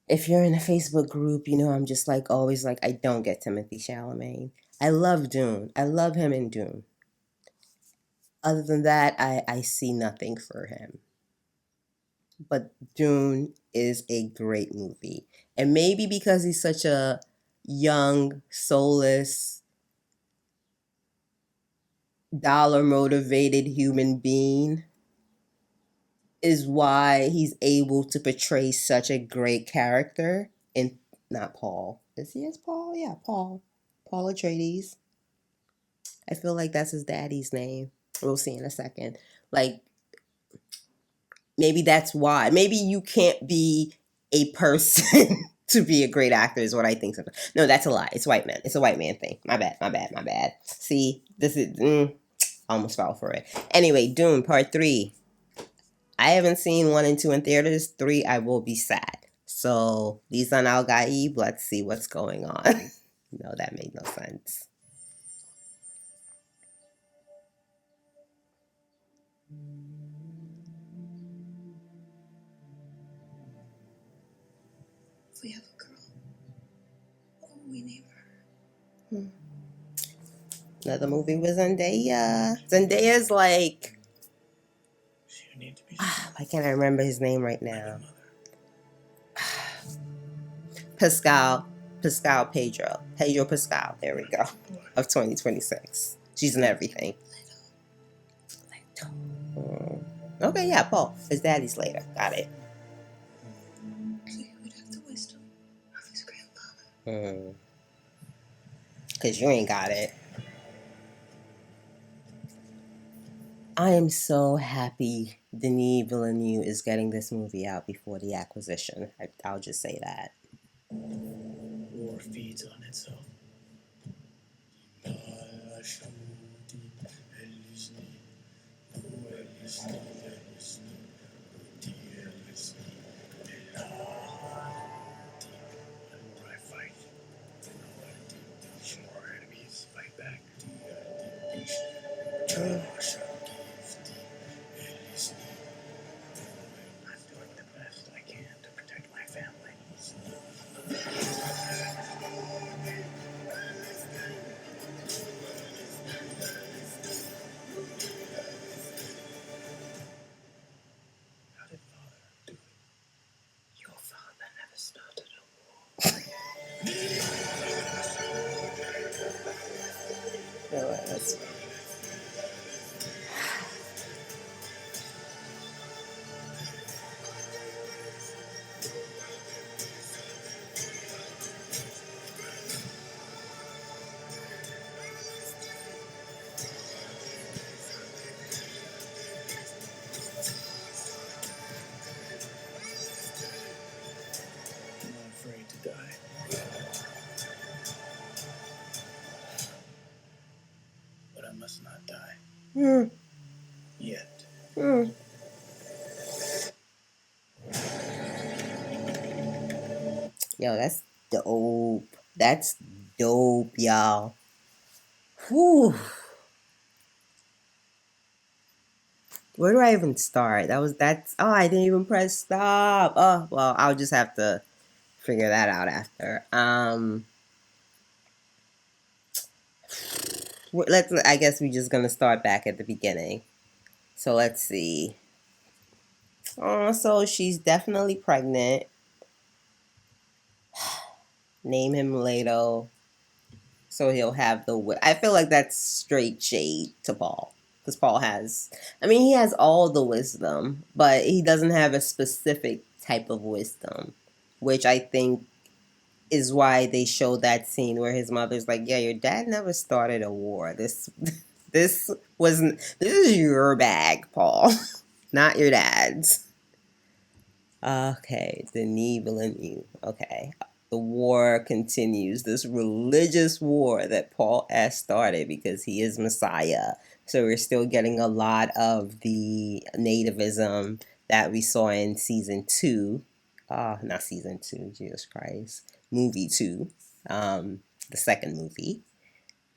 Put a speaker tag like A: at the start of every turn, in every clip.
A: If you're in a Facebook group, you know I'm just like always like I don't get Timothy Chalamet. I love Dune. I love him in Dune. Other than that, I see nothing for him. But Dune is a great movie. And maybe because he's such a young, soulless, dollar motivated human being, is why he's able to portray such a great character in not Paul. Is he as Paul? Yeah, Paul. Paul Atreides. I feel like that's his daddy's name. We'll see in a second. Like maybe that's why. Maybe you can't be a person to be a great actor is what I think. No, that's a lie. It's white man. It's a white man thing. My bad. My bad. My bad. See, this is almost fell for it. Anyway, Dune Part 3. I haven't seen 1 and 2 in theaters. 3, I will be sad. So, Lisan Al Gaib, let's see what's going on. No, that made no sense.
B: If we have a girl, what will we name her?
A: Another movie with Zendaya. Zendaya's like, why can't I remember his name right now? Pascal Pedro Pascal. There we go. Of 2026. She's in everything. Okay, yeah, Paul. His daddy's later. Got it.
B: He would have the wisdom of his grandfather.
A: Because you ain't got it. I am so happy Denis Villeneuve is getting this movie out before the acquisition. I'll just say that.
C: War feeds on itself. More enemies fight back. I'm doing the best I can to protect my family. How did Father do it? Your father never started a war.
A: No, that's
C: I'm not afraid to die. But I must not die. Yet.
A: Yo, that's dope. That's dope, y'all. Whew. Where do I even start? That's I didn't even press stop. Oh well, I'll just have to figure that out after. I guess we're just gonna start back at the beginning. So let's see. Oh, so she's definitely pregnant. Name him Leto. So he'll have I feel like that's straight shade to Paul. Because Paul he has all the wisdom, but he doesn't have a specific type of wisdom, which I think is why they show that scene where his mother's like, "Yeah, your dad never started a war. This wasn't. This is your bag, Paul, not your dad's." Okay, Denis Villeneuve. Okay, the war continues. This religious war that Paul S. started because he is Messiah. So we're still getting a lot of the nativism that we saw in season 2. Not season 2, Jesus Christ. Movie 2. The second movie.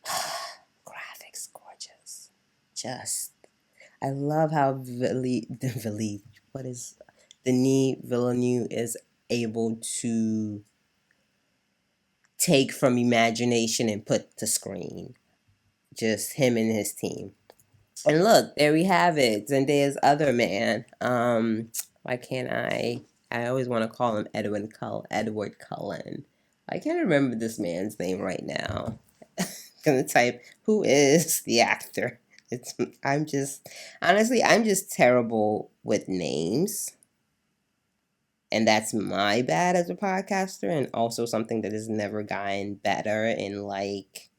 A: Graphics gorgeous. Just, I love how Denis Villeneuve is able to take from imagination and put to screen. Just him and his team. And look, there we have it. Zendaya's other man. Why can't I? I always want to call him Edward Cullen. I can't remember this man's name right now. Gonna type who is the actor. It's I'm just honestly I'm just terrible with names. And that's my bad as a podcaster, and also something that has never gotten better in like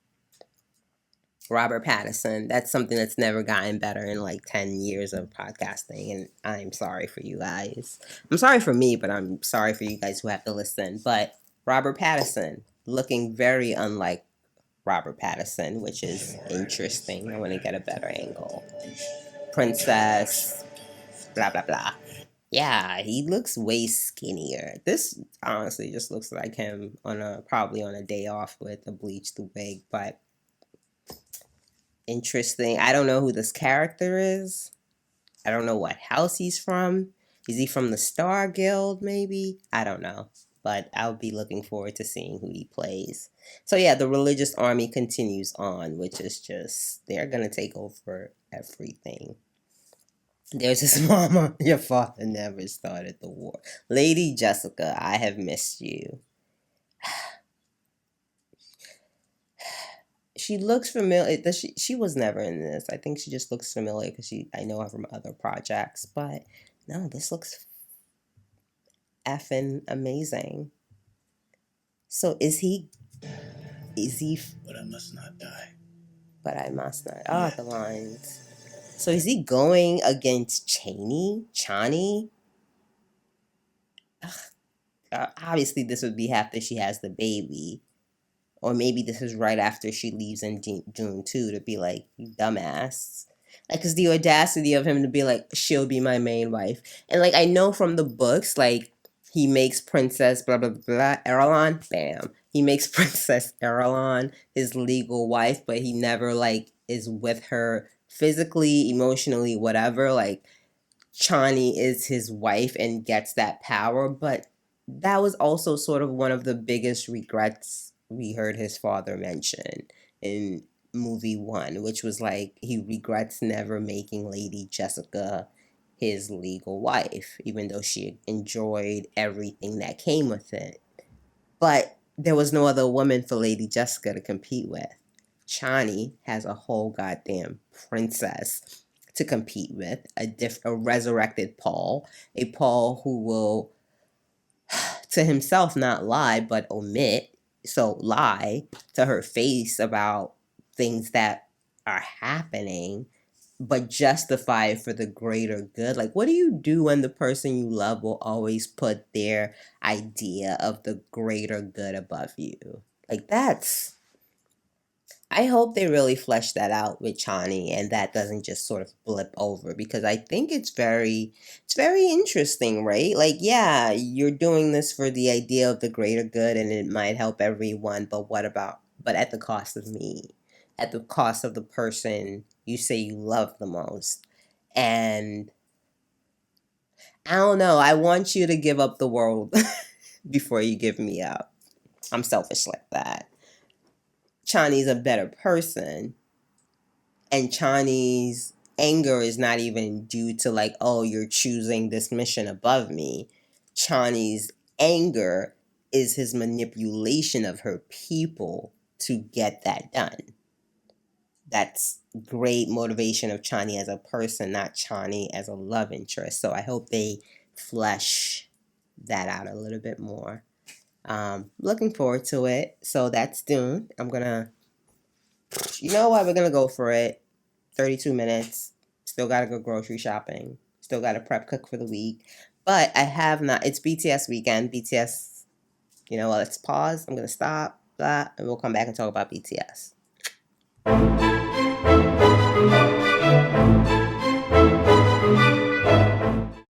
A: Robert Pattinson. That's something that's never gotten better in like 10 years of podcasting. And I'm sorry for you guys. I'm sorry for me, but I'm sorry for you guys who have to listen. But Robert Pattinson, looking very unlike Robert Pattinson, which is interesting. I want to get a better angle. Princess, blah, blah, blah. Yeah, he looks way skinnier. This honestly just looks like him probably on a day off with a bleached wig, but interesting. I don't know who this character is. I don't know what house he's from. Is he from the Star Guild, maybe? I don't know. But I'll be looking forward to seeing who he plays. So yeah, the religious army continues on, which is just, they're going to take over everything. There's his mama. Your father never started the war. Lady Jessica, I have missed you. She looks familiar. She was never in this. I think she just looks familiar because I know her from other projects. But no, this looks effing amazing. So is he?
C: But I must not die.
A: But I must not. Oh, the lines. So is he going against Chani? Obviously, this would be after she has the baby. Or maybe this is right after she leaves in June 2 to be like, you dumbass. Like, because the audacity of him to be like, she'll be my main wife. And, like, I know from the books, like, he makes Princess blah, blah, blah, Erlon, bam. He makes Princess Erlon his legal wife, but he never, like, is with her physically, emotionally, whatever. Like, Chani is his wife and gets that power, but that was also sort of one of the biggest regrets we heard his father mention in movie one, which was like he regrets never making Lady Jessica his legal wife, even though she enjoyed everything that came with it. But there was no other woman for Lady Jessica to compete with. Chani has a whole goddamn princess to compete with, a resurrected Paul, a Paul who will to himself not lie but omit, so lie to her face about things that are happening but justify it for the greater good. Like, what do you do when the person you love will always put their idea of the greater good above you? Like, that's I hope they really flesh that out with Chani and that doesn't just sort of blip over, because I think it's very interesting, right? Like, yeah, you're doing this for the idea of the greater good and it might help everyone, but but at the cost of me, at the cost of the person you say you love the most. And I don't know, I want you to give up the world before you give me up. I'm selfish like that. Chani's a better person, and Chani's anger is not even due to like, oh, you're choosing this mission above me. Chani's anger is his manipulation of her people to get that done. That's great motivation of Chani as a person, not Chani as a love interest. So I hope they flesh that out a little bit more. Looking forward to it. So that's Dune. You know what? We're gonna go for it. 32 minutes. Still gotta go grocery shopping. Still gotta prep cook for the week. But I have not. It's BTS weekend. BTS, let's pause. I'm gonna stop, blah, and we'll come back and talk about BTS.